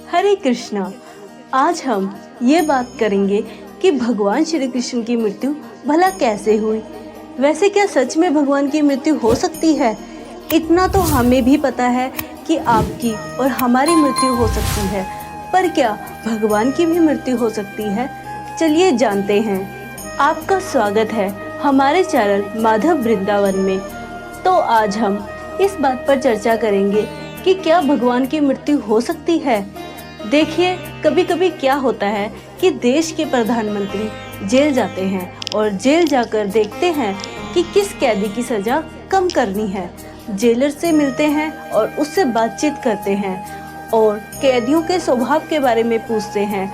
हरे कृष्णा। आज हम ये बात करेंगे कि भगवान श्री कृष्ण की मृत्यु भला कैसे हुई। वैसे क्या सच में भगवान की मृत्यु हो सकती है? इतना तो हमें भी पता है कि आपकी और हमारी मृत्यु हो सकती है, पर क्या भगवान की भी मृत्यु हो सकती है? चलिए जानते हैं। आपका स्वागत है हमारे चैनल माधव वृंदावन में। तो आज हम इस बात पर चर्चा करेंगे कि क्या भगवान की मृत्यु हो सकती है। देखिए, कभी कभी क्या होता है कि देश के प्रधानमंत्री जेल जाते हैं और जेल जाकर देखते हैं कि किस कैदी की सजा कम करनी है। जेलर से मिलते हैं और उससे बातचीत करते हैं और कैदियों के स्वभाव के बारे में पूछते हैं।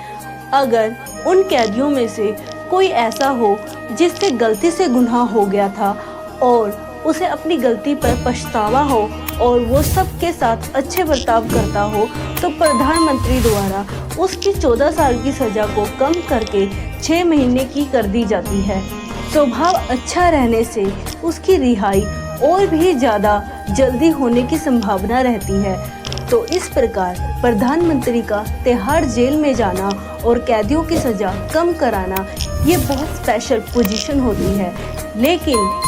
अगर उन कैदियों में से कोई ऐसा हो जिससे गलती से गुनाह हो गया था और उसे अपनी गलती पर पछतावा हो और वो सबके साथ अच्छे बर्ताव करता हो, तो प्रधानमंत्री द्वारा उसकी 14 साल की सजा को कम करके 6 महीने की कर दी जाती है। स्वभाव अच्छा रहने से उसकी रिहाई और भी ज़्यादा जल्दी होने की संभावना रहती है। तो इस प्रकार प्रधानमंत्री का तिहाड़ जेल में जाना और कैदियों की सजा कम कराना ये बहुत स्पेशल पोजीशन होती है। लेकिन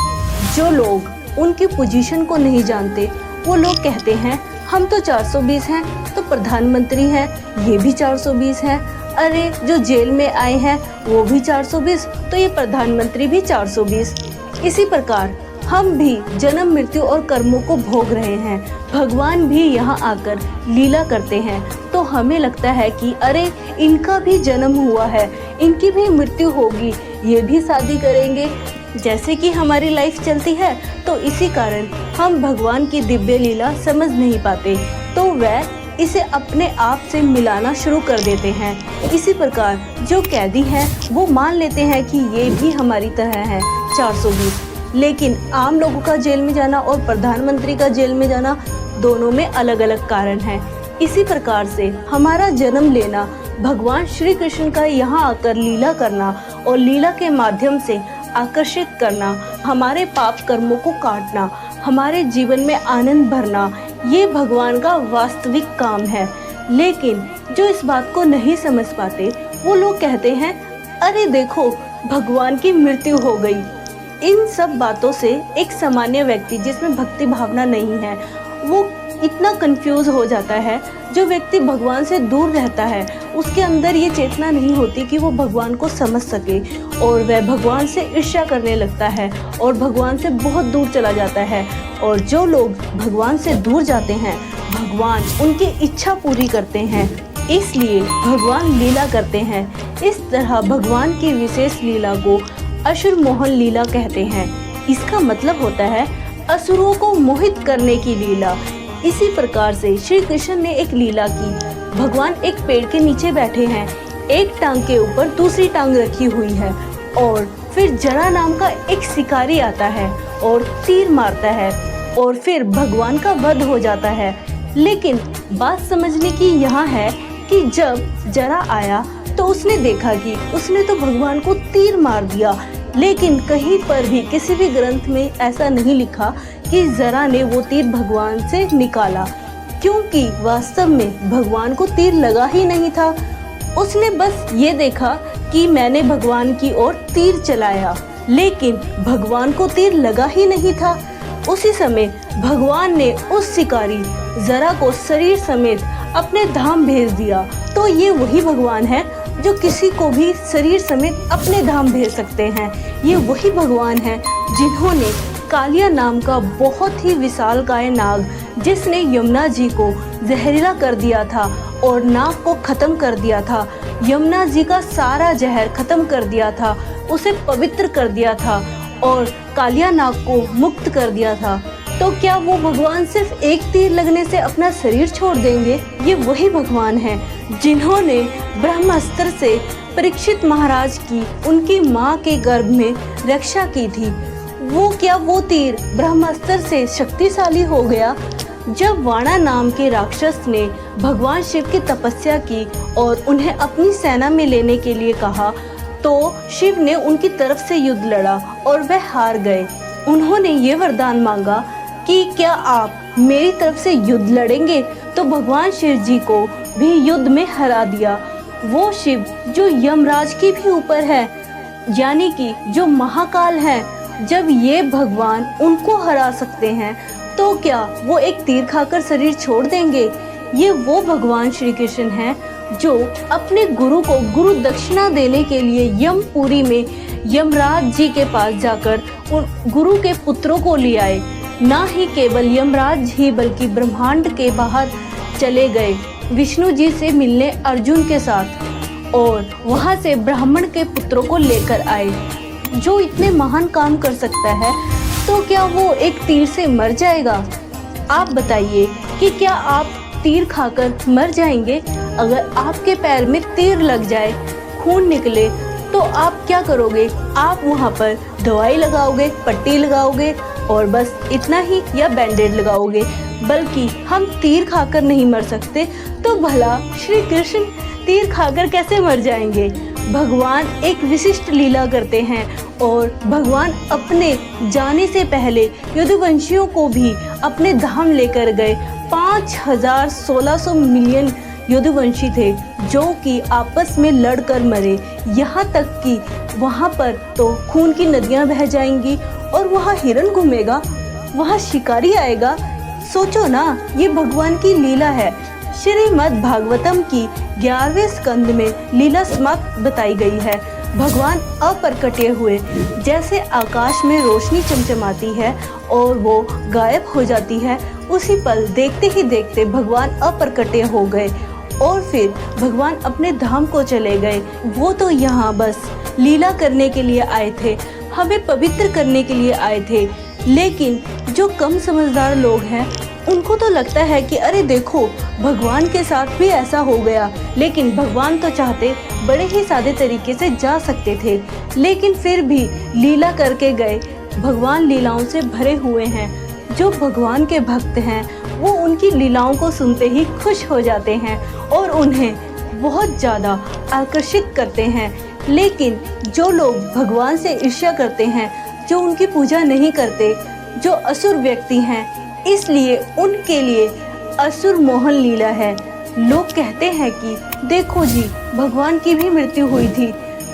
जो लोग उनकी पोजीशन को नहीं जानते, वो लोग कहते हैं हम तो 420 हैं तो प्रधानमंत्री हैं, ये भी 420 हैं। अरे जो जेल में आए हैं वो भी 420, तो ये प्रधानमंत्री भी 420। इसी प्रकार हम भी जन्म मृत्यु और कर्मों को भोग रहे हैं। भगवान भी यहाँ आकर लीला करते हैं, तो हमें लगता है कि अरे इनका भी जन्म हुआ है, इनकी भी मृत्यु होगी, ये भी शादी करेंगे। जैसे कि हमारी लाइफ चलती है, तो इसी कारण हम भगवान की दिव्य लीला समझ नहीं पाते, तो वह इसे अपने आप से मिलाना शुरू कर देते हैं। इसी प्रकार जो कैदी हैं वो मान लेते हैं कि ये भी हमारी तरह है 420। लेकिन आम लोगों का जेल में जाना और प्रधानमंत्री का जेल में जाना, दोनों में अलग अलग कारण हैं। इसी प्रकार से हमारा जन्म लेना, भगवान श्री कृष्ण का यहाँ आकर लीला करना और लीला के माध्यम से आकर्षित करना, हमारे पाप कर्मों को काटना, हमारे जीवन में आनंद भरना, ये भगवान का वास्तविक काम है। लेकिन जो इस बात को नहीं समझ पाते, वो लोग कहते हैं अरे देखो भगवान की मृत्यु हो गई। इन सब बातों से एक सामान्य व्यक्ति जिसमें भक्ति भावना नहीं है, वो इतना कंफ्यूज हो जाता है। जो व्यक्ति भगवान से दूर रहता है, उसके अंदर ये चेतना नहीं होती कि वो भगवान को समझ सके, और वह भगवान से ईर्ष्या करने लगता है और भगवान से बहुत दूर चला जाता है। और जो लोग भगवान से दूर जाते हैं, भगवान उनकी इच्छा पूरी करते हैं, इसलिए भगवान लीला करते हैं। इस तरह भगवान की विशेष लीला को असुर मोहन लीला कहते हैं। इसका मतलब होता है असुरों को मोहित करने की लीला। इसी प्रकार से श्री कृष्ण ने एक लीला की। भगवान एक पेड़ के नीचे बैठे हैं, एक टांग के ऊपर दूसरी टांग रखी हुई है, और फिर जरा नाम का एक शिकारी आता है और तीर मारता है और फिर भगवान का वध हो जाता है। लेकिन बात समझने की यहाँ है कि जब जरा आया तो उसने देखा कि उसने तो भगवान को तीर मार दिया, लेकिन कहीं पर भी किसी भी ग्रंथ में ऐसा नहीं लिखा कि जरा ने वो तीर भगवान से निकाला, क्योंकि वास्तव में भगवान को तीर लगा ही नहीं था। उसने बस ये देखा कि मैंने भगवान की ओर तीर चलाया, लेकिन भगवान को तीर लगा ही नहीं था। उसी समय भगवान ने उस शिकारी जरा को शरीर समेत अपने धाम भेज दिया। तो ये वही भगवान है जो किसी को भी शरीर समेत अपने धाम भेज सकते हैं। ये वही भगवान है जिन्होंने कालिया नाम का बहुत ही विशालकाय नाग, जिसने यमुना जी को जहरीला कर दिया था और नाग को खत्म कर दिया था, यमुना जी का सारा जहर खत्म कर दिया था, उसे पवित्र कर दिया था और कालिया नाग को मुक्त कर दिया था। तो क्या वो भगवान सिर्फ एक तीर लगने से अपना शरीर छोड़ देंगे? ये वही भगवान है जिन्होंने ब्रह्मास्त्र से परीक्षित महाराज की उनकी माँ के गर्भ में रक्षा की थी। वो तीर ब्रह्मास्त्र से शक्तिशाली हो गया जब वाणा नाम के राक्षस ने भगवान शिव की तपस्या की और उन्हें अपनी सेना में लेने के लिए कहा, तो शिव ने उनकी तरफ से युद्ध लड़ा और वह हार गए। उन्होंने ये वरदान मांगा कि क्या आप मेरी तरफ से युद्ध लड़ेंगे? तो भगवान शिव जी को भी युद्ध में हरा दिया। वो शिव जो यमराज के भी ऊपर है, यानी कि जो महाकाल है, जब ये भगवान उनको हरा सकते हैं तो क्या वो एक तीर खाकर शरीर छोड़ देंगे? ये वो भगवान श्री कृष्ण हैं जो अपने गुरु को गुरु दक्षिणा देने के लिए यमपुरी में यमराज जी के पास जाकर उन गुरु के पुत्रों को ले आए। ना ही केवल यमराज ही बल्कि ब्रह्मांड के बाहर चले गए विष्णु जी से मिलने अर्जुन के साथ, और वहां से ब्राह्मण के पुत्रों को लेकर आए। जो इतने महान काम कर सकता है तो क्या वो एक तीर से मर जाएगा? आप बताइए कि क्या आप तीर खाकर मर जाएंगे? अगर आपके पैर में तीर लग जाए, खून निकले, तो आप क्या करोगे? आप वहाँ पर दवाई लगाओगे, पट्टी लगाओगे और बस इतना ही, या बैंडेज लगाओगे? बल्कि हम तीर खाकर नहीं मर सकते तो भला श्री कृष्ण तीर खाकर कैसे मर जाएंगे? भगवान एक विशिष्ट लीला करते हैं और भगवान अपने जाने से पहले यदुवंशियों को भी अपने धाम लेकर गए। 5,1600 मिलियन यदुवंशी थे जो कि आपस में लड़कर मरे। यहाँ तक कि वहाँ पर तो खून की नदियाँ बह जाएंगी और वहाँ हिरण घूमेगा, वहाँ शिकारी आएगा। सोचो ना, ये भगवान की लीला है। श्रीमद् भागवतम की 11वें स्कंद में लीला समाप्त बताई गई है। भगवान अप्रकटे हुए, जैसे आकाश में रोशनी चमचमाती है और वो गायब हो जाती है, उसी पल देखते ही देखते भगवान अप्रकटे हो गए और फिर भगवान अपने धाम को चले गए। वो तो यहाँ बस लीला करने के लिए आए थे, हमें पवित्र करने के लिए आए थे। लेकिन जो कम समझदार लोग हैं उनको तो लगता है कि अरे देखो, भगवान के साथ भी ऐसा हो गया। लेकिन भगवान तो चाहते बड़े ही सादे तरीके से जा सकते थे, लेकिन फिर भी लीला करके गए। भगवान लीलाओं से भरे हुए हैं। जो भगवान के भक्त हैं वो उनकी लीलाओं को सुनते ही खुश हो जाते हैं और उन्हें बहुत ज़्यादा आकर्षित करते हैं। लेकिन जो लोग भगवान से ईर्ष्या करते हैं, जो उनकी पूजा नहीं करते, जो असुर व्यक्ति हैं, इसलिए उनके लिए असुर मोहन लीला है। लोग कहते हैं कि देखो जी, भगवान की भी मृत्यु हुई थी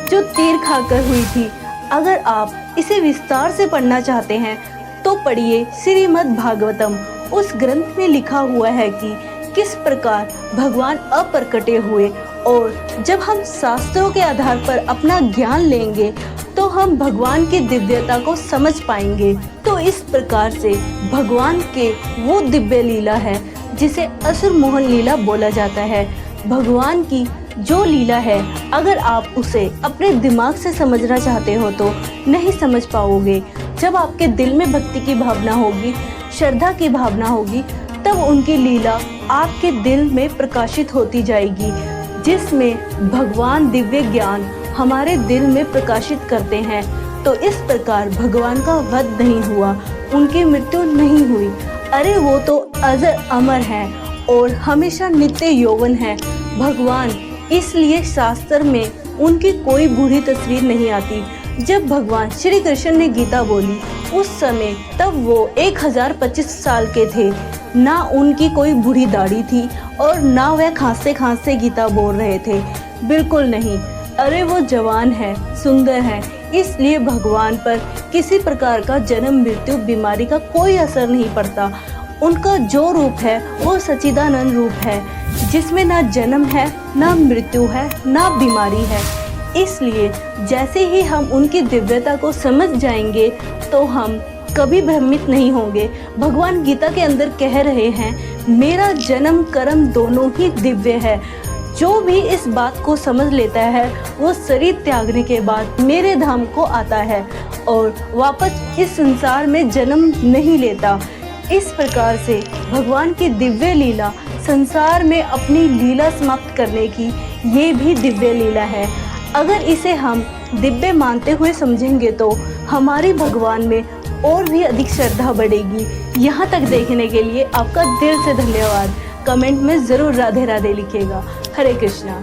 जो तीर खाकर हुई थी। अगर आप इसे विस्तार से पढ़ना चाहते हैं तो पढ़िए श्रीमद् भागवतम। उस ग्रंथ में लिखा हुआ है कि किस प्रकार भगवान अप्रकटे हुए, और जब हम शास्त्रों के आधार पर अपना ज्ञान लेंगे तो हम भगवान की दिव्यता को समझ पाएंगे। तो इस प्रकार से भगवान के वो दिव्य लीला है जिसे असुर मोहन लीला बोला जाता है। भगवान की जो लीला है, अगर आप उसे अपने दिमाग से समझना चाहते हो तो नहीं समझ पाओगे। जब आपके दिल में भक्ति की भावना होगी, श्रद्धा की भावना होगी, तब उनकी लीला आपके दिल में प्रकाशित होती जाएगी, जिसमें भगवान दिव्य ज्ञान हमारे दिल में प्रकाशित करते हैं। तो इस प्रकार भगवान का वध नहीं हुआ, उनकी मृत्यु नहीं हुई। अरे वो तो अजर अमर हैं और हमेशा नित्य यौवन है भगवान। इसलिए शास्त्र में उनकी कोई बूढ़ी तस्वीर नहीं आती। जब भगवान श्री कृष्ण ने गीता बोली उस समय तब वो 1025 साल के थे। ना उनकी कोई बूढ़ी दाढ़ी थी और ना वह खांसते खांसते गीता बोल रहे थे, बिल्कुल नहीं। अरे वो जवान है, सुंदर है, इसलिए भगवान पर किसी प्रकार का जन्म मृत्यु बीमारी का कोई असर नहीं पड़ता। उनका जो रूप है वो सच्चिदानंद रूप है, जिसमें ना जन्म है, ना मृत्यु है, ना बीमारी है। इसलिए जैसे ही हम उनकी दिव्यता को समझ जाएंगे तो हम कभी भ्रमित नहीं होंगे। भगवान गीता के अंदर कह रहे हैं, मेरा जन्म कर्म दोनों ही दिव्य है। जो भी इस बात को समझ लेता है वो शरीर त्यागने के बाद मेरे धाम को आता है और वापस इस संसार में जन्म नहीं लेता। इस प्रकार से भगवान की दिव्य लीला, संसार में अपनी लीला समाप्त करने की ये भी दिव्य लीला है। अगर इसे हम दिव्य मानते हुए समझेंगे तो हमारी भगवान में और भी अधिक श्रद्धा बढ़ेगी। यहाँ तक देखने के लिए आपका दिल से धन्यवाद। कमेंट में ज़रूर राधे राधे लिखिएगा। हरे कृष्णा।